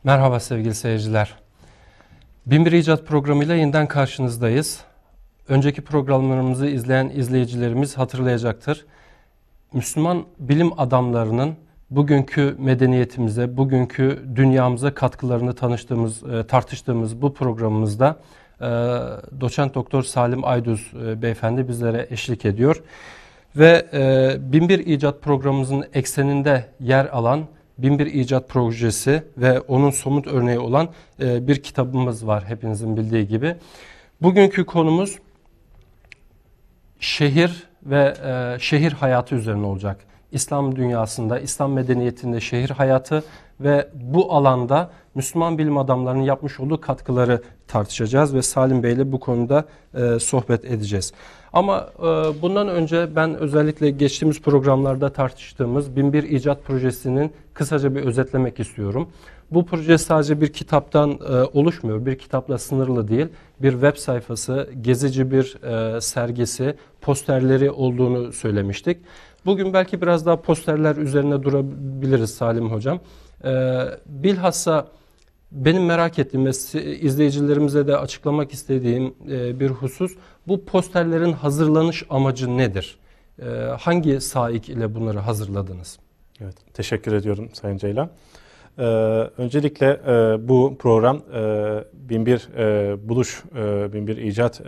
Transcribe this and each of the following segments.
Merhaba sevgili seyirciler. Binbir İcat programıyla yeniden karşınızdayız. Önceki programlarımızı izleyen izleyicilerimiz hatırlayacaktır. Müslüman bilim adamlarının bugünkü medeniyetimize, bugünkü dünyamıza katkılarını tartıştığımız bu programımızda Doçent Doktor Salim Aydüz beyefendi bizlere eşlik ediyor. Ve Binbir İcat programımızın ekseninde yer alan Binbir İcat Projesi ve onun somut örneği olan bir kitabımız var hepinizin bildiği gibi. Bugünkü konumuz şehir ve şehir hayatı üzerine olacak. İslam dünyasında, İslam medeniyetinde şehir hayatı ve bu alanda Müslüman bilim adamlarının yapmış olduğu katkıları tartışacağız ve Salim Bey ile bu konuda sohbet edeceğiz. Ama bundan önce ben özellikle geçtiğimiz programlarda tartıştığımız Binbir İcat Projesi'nin kısaca bir özetlemek istiyorum. Bu proje sadece bir kitaptan oluşmuyor, bir kitapla sınırlı değil. Bir web sayfası, gezici bir sergisi, posterleri olduğunu söylemiştik. Bugün belki biraz daha posterler üzerine durabiliriz Salim Hocam. Bilhassa benim merak ettiğim ve izleyicilerimize de açıklamak istediğim bir husus, bu posterlerin hazırlanış amacı nedir? Hangi saik ile bunları hazırladınız? Evet, teşekkür ediyorum Sayın Ceylan. Öncelikle bu program Binbir Buluş, Binbir İcat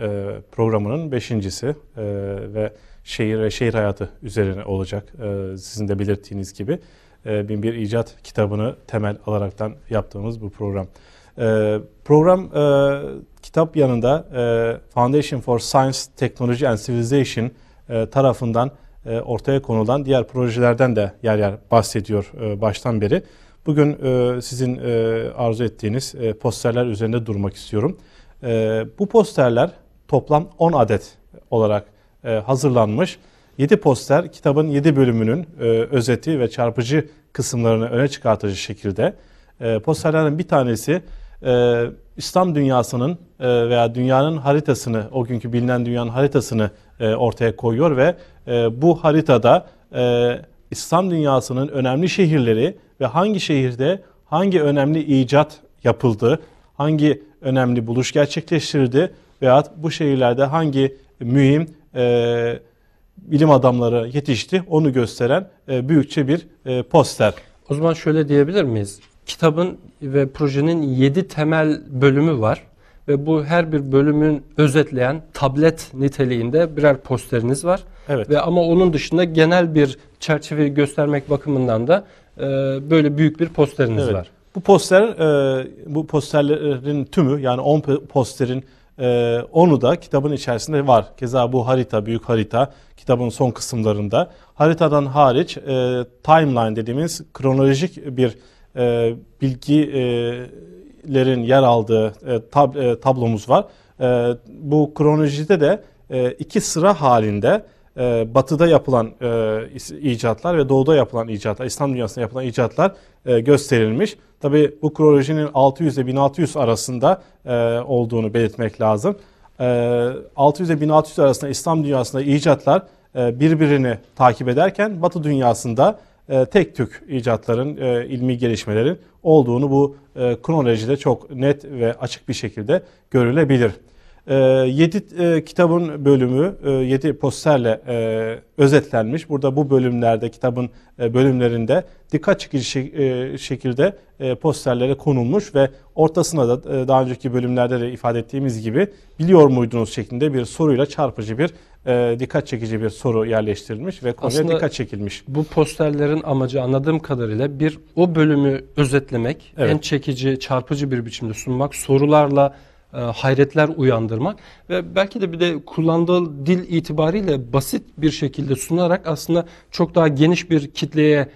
programının 5.'si ve şehir ve şehir hayatı üzerine olacak. Sizin de belirttiğiniz gibi Binbir İcat kitabını temel alaraktan yaptığımız bu program. Program kitap yanında Foundation for Science, Technology and Civilization tarafından ortaya konulan diğer projelerden de yer yer bahsediyor baştan beri. Bugün sizin arzu ettiğiniz posterler üzerinde durmak istiyorum. Bu posterler toplam 10 adet olarak hazırlanmış. 7 poster kitabın 7 bölümünün özeti ve çarpıcı kısımlarını öne çıkartıcı şekilde. Posterlerden bir tanesi İslam dünyasının veya dünyanın haritasını, o günkü bilinen dünyanın haritasını ortaya koyuyor ve bu haritada İslam dünyasının önemli şehirleri ve hangi şehirde hangi önemli icat yapıldı, hangi önemli buluş gerçekleştirildi veya bu şehirlerde hangi mühim bilim adamları yetişti onu gösteren büyükçe bir poster. O zaman şöyle diyebilir miyiz? Kitabın ve projenin 7 temel bölümü var ve bu her bir bölümün özetleyen tablet niteliğinde birer posteriniz var. Evet. Ve ama onun dışında genel bir çerçeveyi göstermek bakımından da böyle büyük bir posteriniz Evet. var. Bu posterlerin tümü, yani 10 posterin 10'u da kitabın içerisinde var. Keza bu harita, büyük harita kitabın son kısımlarında. Haritadan hariç timeline dediğimiz kronolojik bir bilgilerin yer aldığı tablomuz var. Bu kronolojide de 2 sıra halinde batıda yapılan icatlar ve doğuda yapılan icatlar, İslam dünyasında yapılan icatlar gösterilmiş. Tabii bu kronolojinin 600 ile 1600 arasında olduğunu belirtmek lazım. 600 ile 1600 arasında İslam dünyasında icatlar birbirini takip ederken Batı dünyasında tek tük icatların, ilmi gelişmelerin olduğunu bu kronolojide çok net ve açık bir şekilde görülebilir. 7 kitabın bölümü 7 posterle özetlenmiş. Burada bu bölümlerde, kitabın bölümlerinde dikkat çekici şekilde posterlere konulmuş ve ortasına da daha önceki bölümlerde de ifade ettiğimiz gibi biliyor muydunuz şeklinde bir soruyla çarpıcı bir dikkat çekici bir soru yerleştirilmiş ve konuya Aslında dikkat çekilmiş. Bu posterlerin amacı anladığım kadarıyla o bölümü özetlemek, Evet. en çekici, çarpıcı bir biçimde sunmak, sorularla hayretler uyandırmak ve belki de bir de kullandığı dil itibariyle basit bir şekilde sunarak aslında çok daha geniş bir kitleye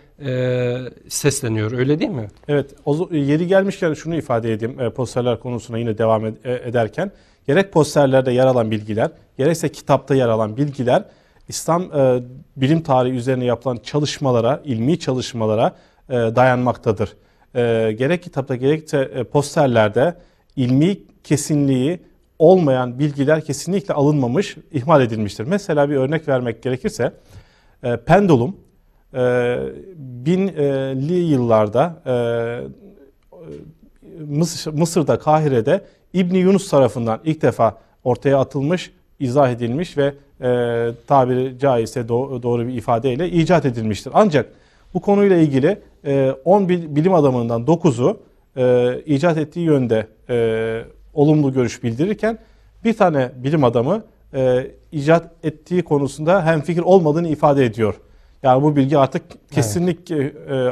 sesleniyor. Öyle değil mi? Evet, yeri gelmişken şunu ifade edeyim posterler konusuna yine devam ederken. Gerek posterlerde yer alan bilgiler, gerekse kitapta yer alan bilgiler İslam bilim tarihi üzerine yapılan çalışmalara, ilmi çalışmalara dayanmaktadır. Gerek kitapta gerekse posterlerde ilmi kesinliği olmayan bilgiler kesinlikle alınmamış, ihmal edilmiştir. Mesela bir örnek vermek gerekirse pendulum 1000'li yıllarda Mısır'da, Kahire'de İbni Yunus tarafından ilk defa ortaya atılmış, izah edilmiş ve tabiri caizse doğru bir ifadeyle icat edilmiştir. Ancak bu konuyla ilgili 10 bilim adamından 9'u icat ettiği yönde olumlu görüş bildirirken bir tane bilim adamı icat ettiği konusunda hemfikir olmadığını ifade ediyor. Yani bu bilgi artık kesinlik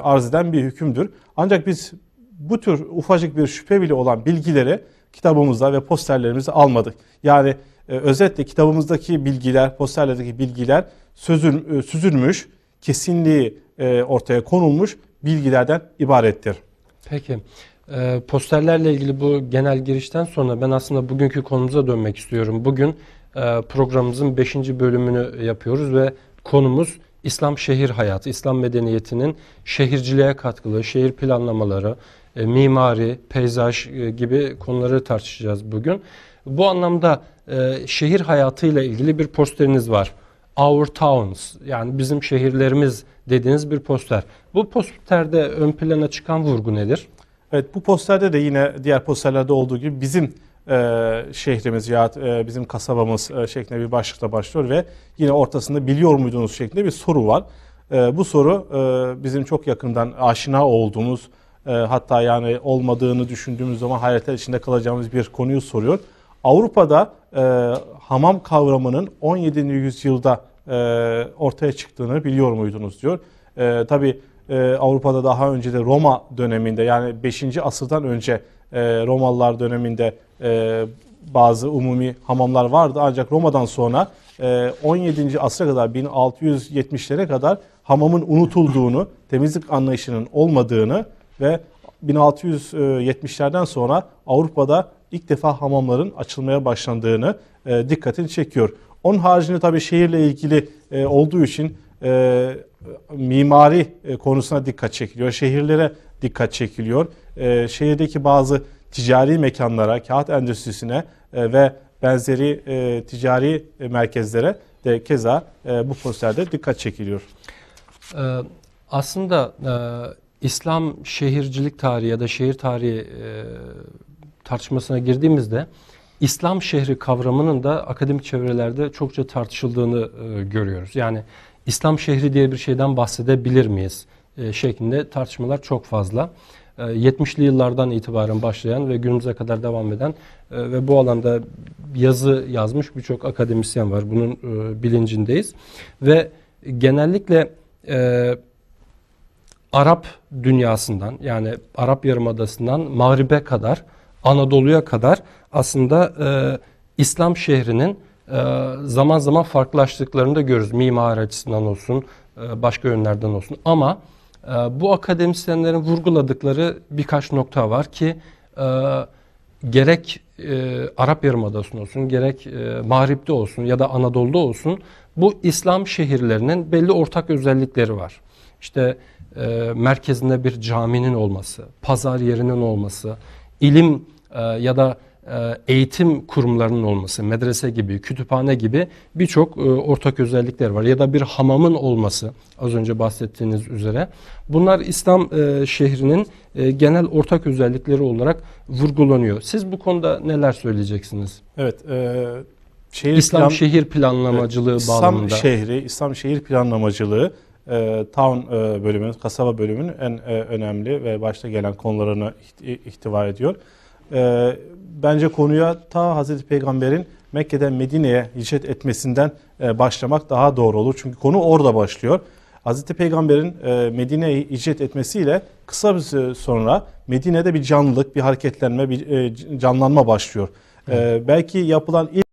arz eden bir hükümdür. Ancak biz bu tür ufacık bir şüphe bile olan bilgileri kitabımızda ve posterlerimizde almadık. Yani özetle kitabımızdaki bilgiler, posterlerdeki bilgiler süzülmüş, kesinliği ortaya konulmuş bilgilerden ibarettir. Peki. Posterlerle ilgili bu genel girişten sonra ben aslında bugünkü konumuza dönmek istiyorum. Bugün programımızın 5. bölümünü yapıyoruz ve konumuz İslam şehir hayatı, İslam medeniyetinin şehirciliğe katkılı, şehir planlamaları, mimari, peyzaj gibi konuları tartışacağız bugün. Bu anlamda şehir hayatıyla ilgili bir posteriniz var. Our Towns, yani bizim şehirlerimiz dediğiniz bir poster. Bu posterde ön plana çıkan vurgu nedir? Evet, bu posterde de yine diğer posterlerde olduğu gibi bizim şehrimiz ya bizim kasabamız şeklinde bir başlıkla başlıyor ve yine ortasında biliyor muydunuz şeklinde bir soru var. Bu soru bizim çok yakından aşina olduğumuz, hatta yani olmadığını düşündüğümüz zaman hayretler içinde kalacağımız bir konuyu soruyor. Avrupa'da hamam kavramının 17. yüzyılda ortaya çıktığını biliyor muydunuz diyor. Tabii Avrupa'da daha önce de Roma döneminde, yani 5. asırdan önce Romalılar döneminde bazı umumi hamamlar vardı. Ancak Roma'dan sonra 17. asra kadar, 1670'lere kadar hamamın unutulduğunu, temizlik anlayışının olmadığını ve 1670'lerden sonra Avrupa'da ilk defa hamamların açılmaya başlandığını dikkatini çekiyor. Onun haricinde tabii şehirle ilgili olduğu için mimari konusuna dikkat çekiliyor. Şehirlere dikkat çekiliyor. Şehirdeki bazı ticari mekanlara, kağıt endüstrisine ve benzeri ticari merkezlere de keza bu posterde dikkat çekiliyor. Aslında İslam şehircilik tarihi ya da şehir tarihi tartışmasına girdiğimizde İslam şehri kavramının da akademik çevrelerde çokça tartışıldığını görüyoruz. Yani İslam şehri diye bir şeyden bahsedebilir miyiz şeklinde tartışmalar çok fazla. 70'li yıllardan itibaren başlayan ve günümüze kadar devam eden ve bu alanda yazı yazmış birçok akademisyen var. Bunun bilincindeyiz. Ve genellikle Arap dünyasından, yani Arap Yarımadası'ndan Mağrib'e kadar, Anadolu'ya kadar aslında İslam şehrinin zaman zaman farklılaştıklarını da görürüz. Mimari açısından olsun, başka yönlerden olsun. Ama bu akademisyenlerin vurguladıkları birkaç nokta var ki gerek Arap Yarımadası'nda olsun, gerek Mağrib'de olsun ya da Anadolu'da olsun bu İslam şehirlerinin belli ortak özellikleri var. İşte merkezinde bir caminin olması, pazar yerinin olması, ilim ya da eğitim kurumlarının olması, medrese gibi, kütüphane gibi birçok ortak özellikler var. Ya da bir hamamın olması, az önce bahsettiğiniz üzere. Bunlar İslam şehrinin genel ortak özellikleri olarak vurgulanıyor. Siz bu konuda neler söyleyeceksiniz? Evet, şehir planlamacılığı bağlamında. İslam şehir planlamacılığı town bölümünün, kasaba bölümünün en önemli ve başta gelen konularını ihtiva ediyor. Bence konuya ta Hazreti Peygamber'in Mekke'den Medine'ye hicret etmesinden başlamak daha doğru olur. Çünkü konu orada başlıyor. Hazreti Peygamber'in Medine'ye hicret etmesiyle kısa bir süre sonra Medine'de bir canlılık, bir hareketlenme, bir canlanma başlıyor. Belki yapılan ilk